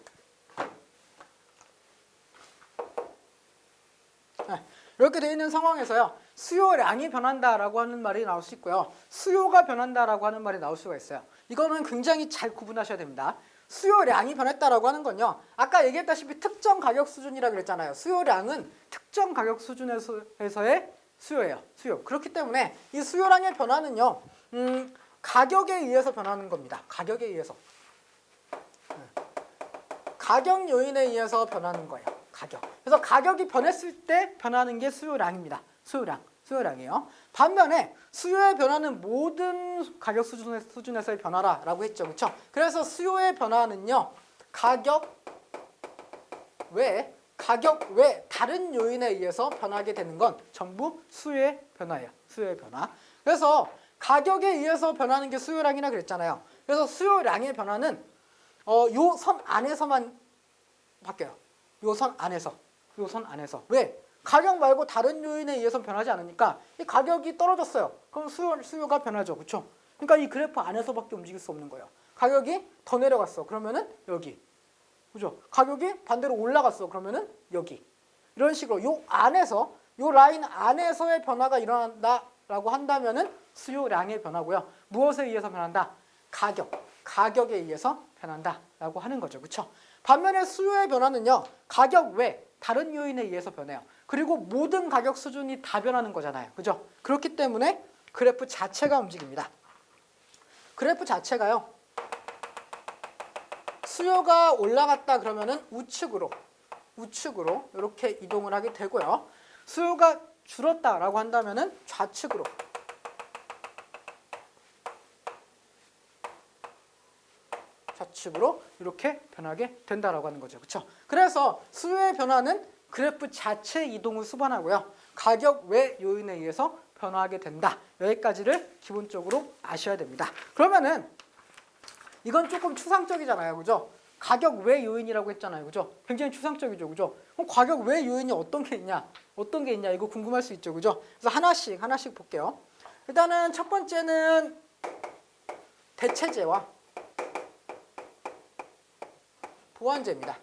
S1: 이렇게 되어 있는 상황에서요. 수요량이 변한다라고 하는 말이 나올 수 있고요. 수요가 변한다라고 하는 말이 나올 수가 있어요. 이거는 굉장히 잘 구분하셔야 됩니다. 수요량이 변했다라고 하는 건요. 아까 얘기했다시피 특정 가격 수준이라고 그랬잖아요. 수요량은 특정 가격 수준에서의 수요예요. 수요. 그렇기 때문에 이 수요량의 변화는요. 가격에 의해서 변하는 겁니다. 가격에 의해서. 가격 요인에 의해서 변하는 거예요. 가격. 그래서 가격이 변했을 때 변하는 게 수요량입니다. 수요량이에요. 반면에 수요의 변화는 모든 가격 수준에서의 변화라고 했죠. 그렇죠? 그래서 수요의 변화는요. 가격 외 다른 요인에 의해서 변하게 되는 건 전부 수요의 변화예요. 수요의 변화. 그래서 가격에 의해서 변하는 게 수요량이라 그랬잖아요. 그래서 수요량의 변화는 요 선 안에서만 바뀌어요. 요 선 안에서. 왜? 가격 말고 다른 요인에 의해서 변하지 않으니까 이 가격이 떨어졌어요. 그럼 수요가 변하죠. 그렇죠? 그러니까 이 그래프 안에서밖에 움직일 수 없는 거예요. 가격이 더 내려갔어. 그러면은 여기. 그죠? 가격이 반대로 올라갔어. 그러면은 여기. 이런 식으로 요 안에서 요 라인 안에서의 변화가 일어난다라고 한다면은 수요량의 변화고요. 무엇에 의해서 변한다? 가격에 의해서 변한다라고 하는 거죠. 그렇죠? 반면에 수요의 변화는요. 가격 외 다른 요인에 의해서 변해요. 그리고 모든 가격 수준이 다 변하는 거잖아요. 그죠? 그렇기 때문에 그래프 자체가 움직입니다. 그래프 자체가요. 수요가 올라갔다 그러면은 우측으로 이렇게 이동을 하게 되고요. 수요가 줄었다라고 한다면은 좌측으로 이렇게 변하게 된다라고 하는 거죠. 그렇죠? 그래서 수요의 변화는 그래프 자체 이동을 수반하고요. 가격 외 요인에 의해서 변화하게 된다. 여기까지를 기본적으로 아셔야 됩니다. 그러면은 이건 조금 추상적이잖아요. 그죠? 가격 외 요인이라고 했잖아요. 그죠? 굉장히 추상적이죠. 그죠? 그럼 가격 외 요인이 어떤 게 있냐? 이거 궁금할 수 있죠. 그죠? 그래서 하나씩 볼게요. 일단은 첫 번째는 대체재와 보완제입니다.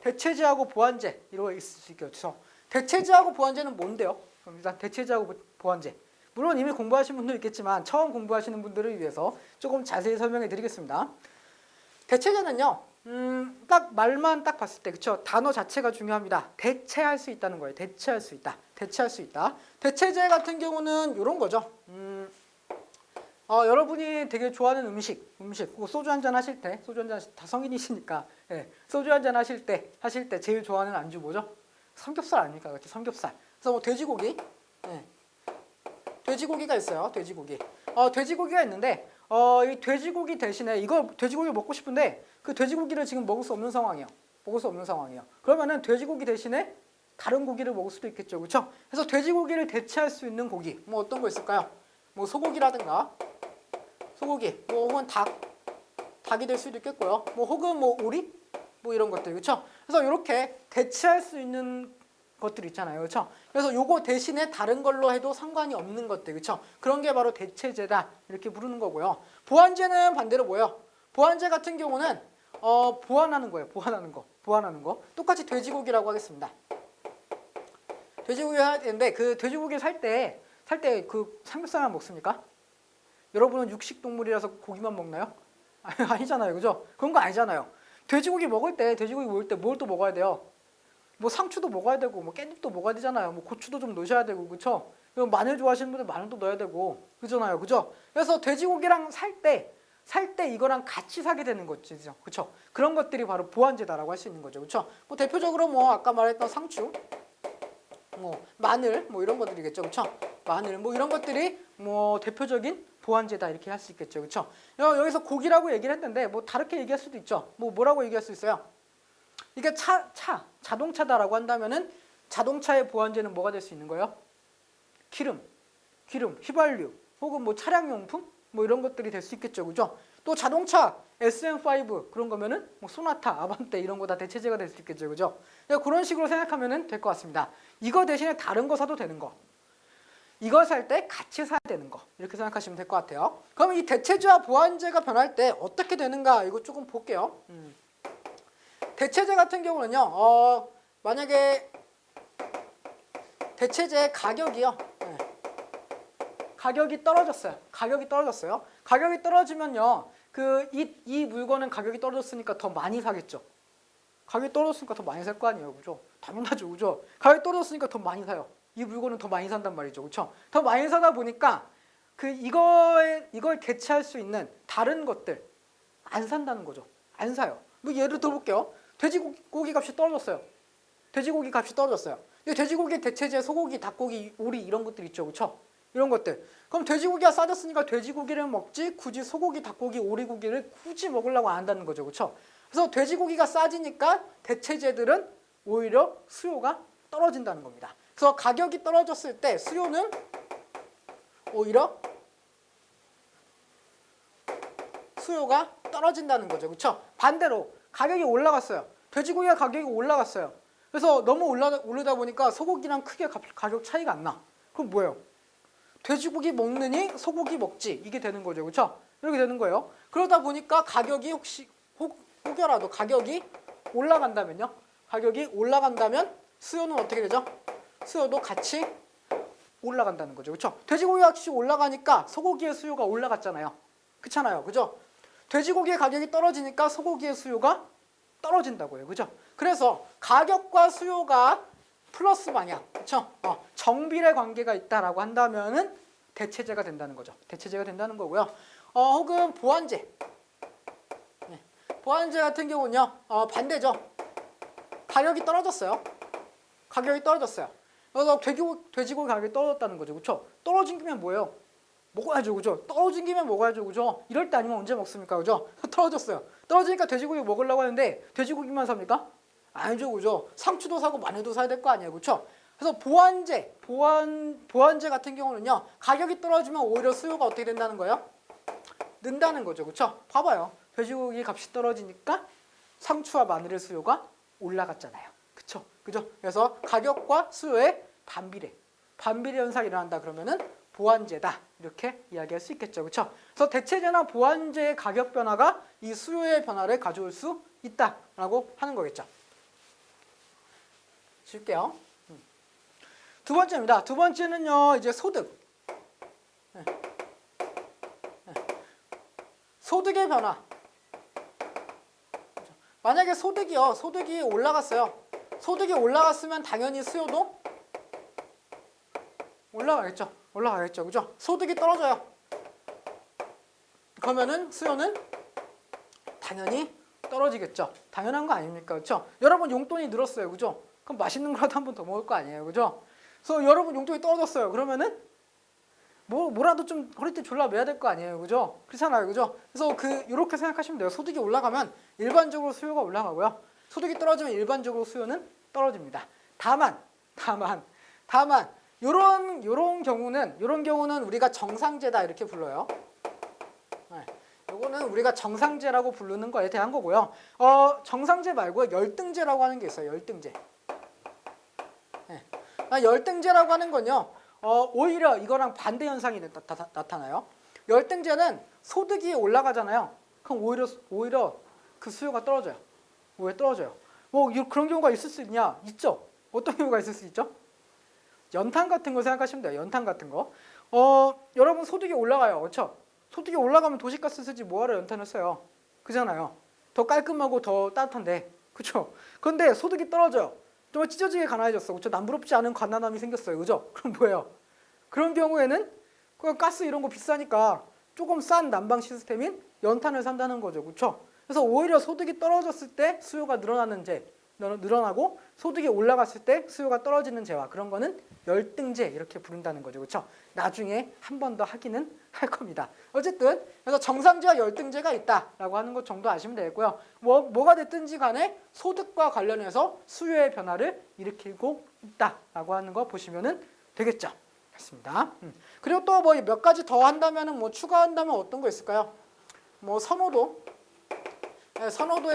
S1: 대체재하고 보완제 이거 있을 수 있겠죠. 대체재하고 보완제는 뭔데요? 그럼 일단 대체재하고 보완제. 물론 이미 공부하신 분도 있겠지만 처음 공부하시는 분들을 위해서 조금 자세히 설명해 드리겠습니다. 대체재는요. 딱 말만 딱 봤을 때 그렇죠? 단어 자체가 중요합니다. 대체할 수 있다는 거예요. 대체할 수 있다. 대체재 같은 경우는 이런 거죠. 여러분이 되게 좋아하는 음식, 소주 한잔 하실 때, 다 성인이시니까, 소주 한잔 하실 때 제일 좋아하는 안주 뭐죠? 삼겹살 아닙니까? 그렇죠? 삼겹살. 그래서 뭐 돼지고기, 돼지고기가 있어요. 돼지고기가 있는데, 이 돼지고기 대신에 돼지고기 먹고 싶은데 그 돼지고기를 지금 먹을 수 없는 상황이에요. 그러면은 돼지고기 대신에 다른 고기를 먹을 수도 있겠죠, 그렇죠? 그래서 돼지고기를 대체할 수 있는 고기, 뭐 어떤 거 있을까요? 뭐 소고기라든가. 소고기, 뭐 혹은 닭이 될 수도 있겠고요. 뭐 혹은 뭐 오리, 뭐 이런 것들, 그렇죠? 그래서 이렇게 대체할 수 있는 것들 있잖아요, 그렇죠? 그래서 요거 대신에 다른 걸로 해도 상관이 없는 것들, 그렇죠? 그런 게 바로 대체제다 이렇게 부르는 거고요. 보완제는 반대로 뭐예요? 보완제 같은 경우는 보완하는 거예요. 보완하는 거. 똑같이 돼지고기라고 하겠습니다. 돼지고기 할 때인데 그 돼지고기 살 때 그 삼겹살만 먹습니까? 여러분은 육식 동물이라서 고기만 먹나요? 아니잖아요. 그죠? 그런 거 아니잖아요. 돼지고기 먹을 때 뭘 또 먹어야 돼요? 뭐 상추도 먹어야 되고 뭐 깻잎도 먹어야 되잖아요. 뭐 고추도 좀 넣으셔야 되고 그렇죠? 그럼 마늘 좋아하시는 분들 마늘도 넣어야 되고 그잖아요, 그죠? 그래서 돼지고기랑 살 때 이거랑 같이 사게 되는 거죠, 그렇죠? 그런 것들이 바로 보완제다라고 할 수 있는 거죠, 그렇죠? 뭐 대표적으로 뭐 아까 말했던 상추, 뭐 마늘, 뭐 이런 것들이겠죠, 그렇죠? 마늘, 뭐 이런 것들이 뭐 대표적인 보완제다 이렇게 할 수 있겠죠, 그렇죠? 여기서 고기라고 얘기를 했는데 뭐 다르게 얘기할 수도 있죠. 뭐 뭐라고 얘기할 수 있어요? 이게 자동차다라고 한다면은 자동차의 보완제는 뭐가 될 수 있는 거예요? 기름, 휘발유, 혹은 뭐 차량용품, 뭐 이런 것들이 될 수 있겠죠, 그죠? 또 자동차 SM5 그런 거면은 뭐 소나타, 아반떼 이런 거 다 대체제가 될 수 있겠죠, 그죠? 그런 식으로 생각하면은 될 것 같습니다. 이거 대신에 다른 거 사도 되는 거, 이거 살 때 같이 사야 되는 거 이렇게 생각하시면 될 것 같아요. 그럼 이 대체제와 보완제가 변할 때 어떻게 되는가 이거 조금 볼게요. 대체제 같은 경우는요, 만약에 대체제 가격이요, 가격이 떨어졌어요. 가격이 떨어지면요, 이 물건은 가격이 떨어졌으니까 더 많이 사겠죠. 가격이 떨어졌으니까 더 많이 살 거 아니에요, 그죠? 당연하죠, 그죠? 가격이 떨어졌으니까 더 많이 사요. 이 물건은 더 많이 산단 말이죠, 그렇죠? 더 많이 사다 보니까 이걸 대체할 수 있는 다른 것들 안 산다는 거죠. 안 사요. 뭐 예를 들어볼게요. 돼지고기 값이 떨어졌어요. 근데 돼지고기 대체제 소고기, 닭고기, 오리 이런 것들 있죠, 그렇죠? 이런 것들. 그럼 돼지고기가 싸졌으니까 돼지고기를 먹지 굳이 소고기, 닭고기, 오리고기를 굳이 먹으려고 안 한다는 거죠, 그렇죠? 그래서 돼지고기가 싸지니까 대체제들은 오히려 수요가 떨어진다는 겁니다. 그래서 가격이 떨어졌을 때 수요는 오히려 수요가 떨어진다는 거죠, 그렇죠? 반대로 가격이 올라갔어요. 돼지고기가 가격이 올라갔어요. 그래서 너무 오르다 보니까 소고기랑 크게 가격 차이가 안 나. 그럼 뭐예요? 돼지고기 먹느니 소고기 먹지 이게 되는 거죠, 그렇죠? 이렇게 되는 거예요. 그러다 보니까 가격이 혹여라도 가격이 올라간다면요, 수요는 어떻게 되죠? 수요도 같이 올라간다는 거죠, 그렇죠? 돼지고기 값이 올라가니까 소고기의 수요가 올라갔잖아요, 그렇잖아요, 그죠? 돼지고기의 가격이 떨어지니까 소고기의 수요가 떨어진다고요, 그죠? 그래서 가격과 수요가 플러스 방향, 그렇죠? 정비례 관계가 있다라고 한다면은 대체제가 된다는 거죠. 대체제가 된다는 거고요. 혹은 보완제. 보완제 같은 경우는요, 반대죠. 가격이 떨어졌어요. 그래서 돼지고기 가격이 떨어졌다는 거죠, 그렇죠? 떨어진 김에 뭐예요? 먹어야죠, 그죠? 떨어진 김에 먹어야죠, 그죠? 이럴 때 아니면 언제 먹습니까, 그죠? 떨어졌어요. 떨어지니까 돼지고기 먹으려고 하는데 돼지고기만 삽니까? 아니죠, 그죠? 상추도 사고 마늘도 사야 될 거 아니에요, 그렇죠? 그래서 보완제 같은 경우는요, 가격이 떨어지면 오히려 수요가 어떻게 된다는 거예요? 는다는 거죠, 그렇죠? 봐봐요. 돼지고기 값이 떨어지니까 상추와 마늘의 수요가 올라갔잖아요, 그렇죠? 그죠? 그래서 가격과 수요의 반비례 현상이 일어난다 그러면은 보완제다 이렇게 이야기할 수 있겠죠, 그렇죠? 그래서 대체제나 보완제의 가격 변화가 이 수요의 변화를 가져올 수 있다라고 하는 거겠죠. 쉴게요. 두 번째입니다. 두 번째는요, 이제 소득. 소득의 변화. 만약에 소득이 올라갔어요. 소득이 올라갔으면 당연히 수요도 올라가겠죠, 그죠? 소득이 떨어져요. 그러면은 수요는 당연히 떨어지겠죠. 당연한 거 아닙니까, 그렇죠? 여러분 용돈이 늘었어요, 그죠? 그럼 맛있는 거라도 한 번 더 먹을 거 아니에요, 그죠? 그래서 여러분 용돈이 떨어졌어요. 그러면은 뭐라도 좀 허리띠 졸라매야 될 거 아니에요, 그죠? 그렇잖아요, 그죠? 그래서 이렇게 생각하시면 돼요. 소득이 올라가면 일반적으로 수요가 올라가고요. 소득이 떨어지면 일반적으로 수요는 떨어집니다. 다만 요런 경우는 우리가 정상제다 이렇게 불러요. 요거는 우리가 정상제라고 부르는 거에 대한 거고요. 정상제 말고 열등제라고 하는 게 있어요. 열등제. 열등제라고 하는 건요, 오히려 이거랑 반대 현상이 나타나요. 열등제는 소득이 올라가잖아요. 그럼 오히려 그 수요가 떨어져요. 왜 떨어져요? 뭐 그런 경우가 있을 수 있냐? 있죠. 어떤 경우가 있을 수 있죠? 연탄 같은 거 생각하시면 돼요. 연탄 같은 거. 여러분 소득이 올라가요, 그렇죠? 소득이 올라가면 도시가스 쓰지 뭐하러 연탄을 써요? 그잖아요. 더 깔끔하고 더 따뜻한데, 그렇죠? 그런데 소득이 떨어져요. 정말 찢어지게 가난해졌어, 그렇죠? 남부럽지 않은 가난함이 생겼어요, 그죠? 그럼 뭐예요? 그런 경우에는 그 가스 이런 거 비싸니까 조금 싼 난방 시스템인 연탄을 산다는 거죠. 그렇죠? 그래서 오히려 소득이 떨어졌을 때 수요가 늘어나고 소득이 올라갔을 때 수요가 떨어지는 재화, 그런 거는 열등제 이렇게 부른다는 거죠. 그렇죠? 나중에 한 번 더 하기는 할 겁니다. 어쨌든 그래서 정상제와 열등제가 있다라고 하는 것 정도 아시면 되겠고요. 뭐가 됐든지 간에 소득과 관련해서 수요의 변화를 일으키고 있다라고 하는 거 보시면 되겠죠. 됐습니다. 그리고 또 뭐 몇 가지 더 한다면은 뭐 추가한다면 어떤 거 있을까요? 뭐 선호도의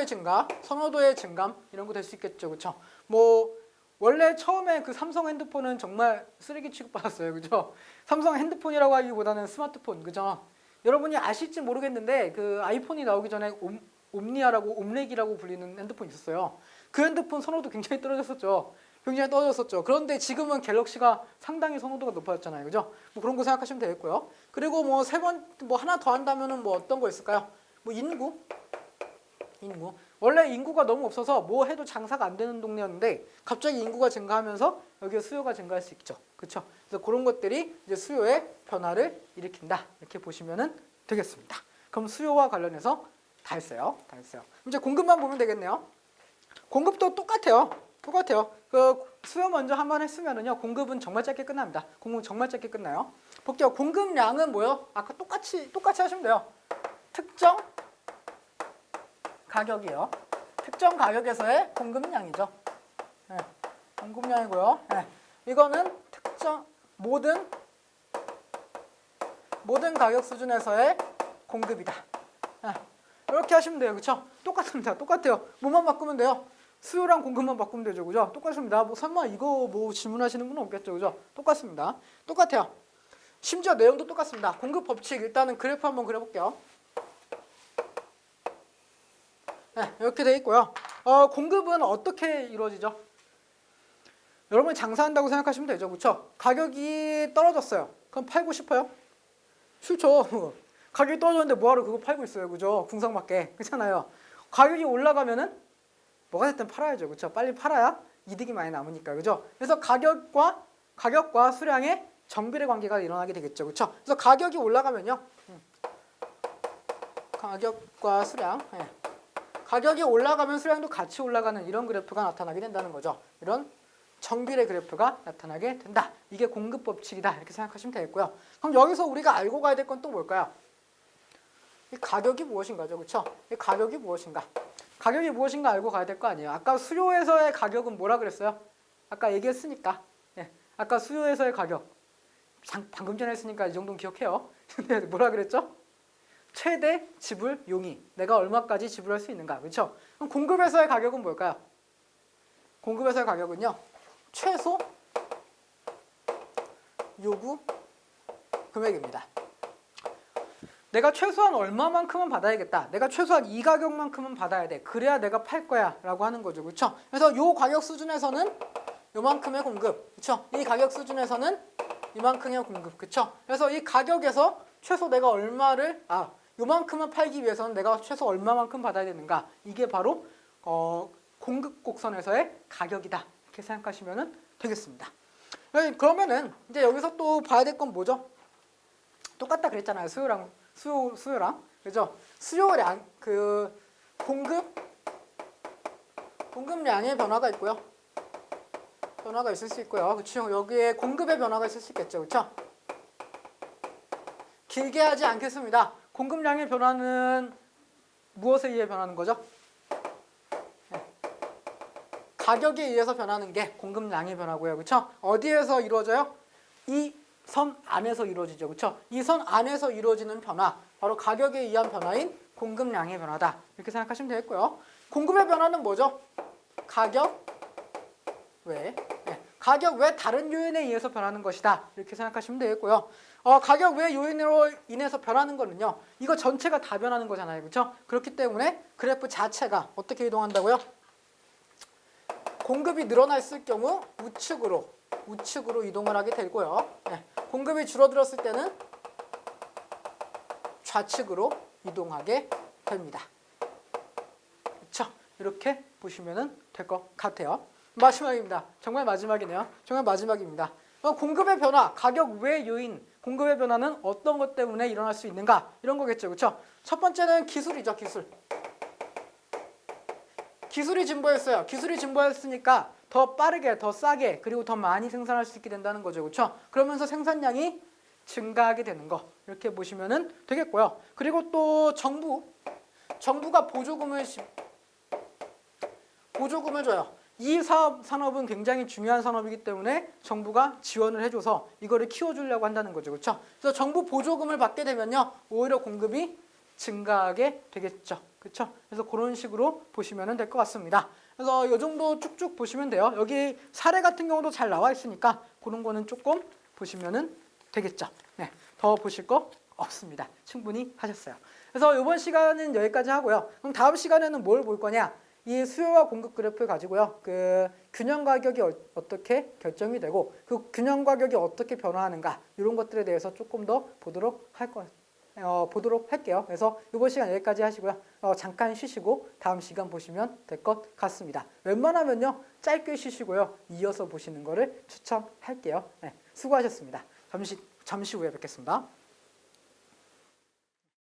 S1: 증가, 선호도의 증감 이런 거 될 수 있겠죠. 그렇죠? 뭐 원래 처음에 그 삼성 핸드폰은 정말 쓰레기 취급받았어요. 그죠? 삼성 핸드폰이라고 하기보다는 스마트폰. 그죠? 여러분이 아실지 모르겠는데 그 아이폰이 나오기 전에 옴렉이라고 불리는 핸드폰이 있었어요. 그 핸드폰 선호도 굉장히 떨어졌었죠. 그런데 지금은 갤럭시가 상당히 선호도가 높아졌잖아요. 그죠? 뭐 그런 거 생각하시면 되겠고요. 그리고 뭐 하나 더 한다면은 뭐 어떤 거 있을까요? 뭐 인구. 원래 인구가 너무 없어서 뭐 해도 장사가 안 되는 동네였는데 갑자기 인구가 증가하면서 여기에 수요가 증가할 수 있죠. 그렇죠? 그래서 그런 것들이 이제 수요의 변화를 일으킨다. 이렇게 보시면 되겠습니다. 그럼 수요와 관련해서 다 했어요. 이제 공급만 보면 되겠네요. 공급도 똑같아요. 그 수요 먼저 한번 했으면은요, 공급은 정말 짧게 끝납니다. 공급은 정말 짧게 끝나요. 볼게요. 공급량은 뭐요? 아까 똑같이 하시면 돼요. 특정 가격이요. 특정 가격에서의 공급량이죠. 네, 공급량이고요. 네, 이거는 특정 모든 가격 수준에서의 공급이다. 네, 이렇게 하시면 돼요. 그렇죠? 똑같아요. 뭐만 바꾸면 돼요? 수요랑 공급만 바꾸면 되죠. 그죠? 똑같습니다. 뭐 설마 이거 뭐 질문하시는 분은 없겠죠. 그죠? 똑같습니다. 똑같아요. 심지어 내용도 똑같습니다. 공급 법칙 일단은 그래프 한번 그려볼게요. 네, 이렇게 돼 있고요. 공급은 어떻게 이루어지죠? 여러분이 장사한다고 생각하시면 되죠. 그렇죠? 가격이 떨어졌어요. 그럼 팔고 싶어요? 싫죠. 가격이 떨어졌는데 뭐하러 그거 팔고 있어요. 그죠? 궁상맞게. 그렇잖아요. 가격이 올라가면은 뭐가 됐든 팔아야죠. 그렇죠? 빨리 팔아야 이득이 많이 남으니까. 그죠? 그래서 가격과 수량의 정비례 관계가 일어나게 되겠죠. 그렇죠? 그래서 가격이 올라가면요. 가격과 수량. 네. 가격이 올라가면 수량도 같이 올라가는 이런 그래프가 나타나게 된다는 거죠. 이런 정비례 그래프가 나타나게 된다. 이게 공급 법칙이다. 이렇게 생각하시면 되겠고요. 그럼 여기서 우리가 알고 가야 될 건 또 뭘까요? 이 가격이 무엇인가죠. 그렇죠? 이 가격이 무엇인가? 가격이 무엇인가 알고 가야 될 거 아니에요. 아까 수요에서의 가격은 뭐라 그랬어요? 아까 얘기했으니까. 예, 아까 수요에서의 가격. 방금 전에 했으니까 이 정도는 기억해요. 근데 뭐라 그랬죠? 최대 지불 용의. 내가 얼마까지 지불할 수 있는가. 그렇죠? 그럼 공급에서의 가격은 뭘까요? 공급에서의 가격은요. 최소 요구 금액입니다. 내가 최소한 얼마만큼은 받아야겠다. 내가 최소한 이 가격만큼은 받아야 돼. 그래야 내가 팔 거야 라고 하는 거죠. 그렇죠? 그래서 요 가격 수준에서는 요만큼의 공급. 그렇죠? 이 가격 수준에서는 이만큼의 공급. 그렇죠? 그래서 이 가격에서 최소 내가 요만큼은 팔기 위해서는 내가 최소 얼마만큼 받아야 되는가. 이게 바로 공급 곡선에서의 가격이다. 이렇게 생각하시면 되겠습니다. 그러면은 이제 여기서 또 봐야 될 건 뭐죠? 똑같다 그랬잖아요. 수요랑. 그죠? 수요량, 공급량의 변화가 있고요. 변화가 있을 수 있고요. 그렇죠? 여기에 공급의 변화가 있을 수 있겠죠. 그렇죠? 길게 하지 않겠습니다. 공급량의 변화는 무엇에 의해 변하는 거죠? 가격에 의해서 변하는 게 공급량의 변화고요. 그렇죠? 어디에서 이루어져요? 이 선 안에서 이루어지죠. 그렇죠? 이 선 안에서 이루어지는 변화, 바로 가격에 의한 변화인 공급량의 변화다. 이렇게 생각하시면 되겠고요. 공급의 변화는 뭐죠? 가격 외 다른 요인에 의해서 변하는 것이다. 이렇게 생각하시면 되겠고요. 가격 외 요인으로 인해서 변하는 거는요. 이거 전체가 다 변하는 거잖아요. 그렇죠? 그렇기 때문에 그래프 자체가 어떻게 이동한다고요? 공급이 늘어났을 경우 우측으로 이동을 하게 되고요. 네. 공급이 줄어들었을 때는 좌측으로 이동하게 됩니다. 그렇죠? 이렇게 보시면 될 것 같아요. 마지막입니다. 정말 마지막이네요. 정말 마지막입니다. 공급의 변화, 가격 외 요인, 공급의 변화는 어떤 것 때문에 일어날 수 있는가 이런 거겠죠, 그렇죠? 첫 번째는 기술이죠, 기술. 기술이 진보했어요. 기술이 진보했으니까 더 빠르게, 더 싸게, 그리고 더 많이 생산할 수 있게 된다는 거죠, 그렇죠? 그러면서 생산량이 증가하게 되는 거 이렇게 보시면 되겠고요. 그리고 또 정부가 보조금을 줘요. 이 산업은 굉장히 중요한 산업이기 때문에 정부가 지원을 해줘서 이거를 키워주려고 한다는 거죠, 그렇죠? 그래서 정부 보조금을 받게 되면요, 오히려 공급이 증가하게 되겠죠, 그렇죠? 그래서 그런 식으로 보시면 될 것 같습니다. 그래서 이 정도 쭉쭉 보시면 돼요. 여기 사례 같은 경우도 잘 나와 있으니까 그런 거는 조금 보시면 되겠죠. 네, 더 보실 거 없습니다. 충분히 하셨어요. 그래서 이번 시간은 여기까지 하고요. 그럼 다음 시간에는 뭘 볼 거냐? 이 수요와 공급 그래프를 가지고요. 그 균형 가격이 어떻게 결정이 되고 그 균형 가격이 어떻게 변화하는가 이런 것들에 대해서 조금 더 보도록 할게요. 그래서 이번 시간 여기까지 하시고요. 잠깐 쉬시고 다음 시간 보시면 될 것 같습니다. 웬만하면요 짧게 쉬시고요. 이어서 보시는 거를 추천할게요. 네, 수고하셨습니다. 잠시 후에 뵙겠습니다.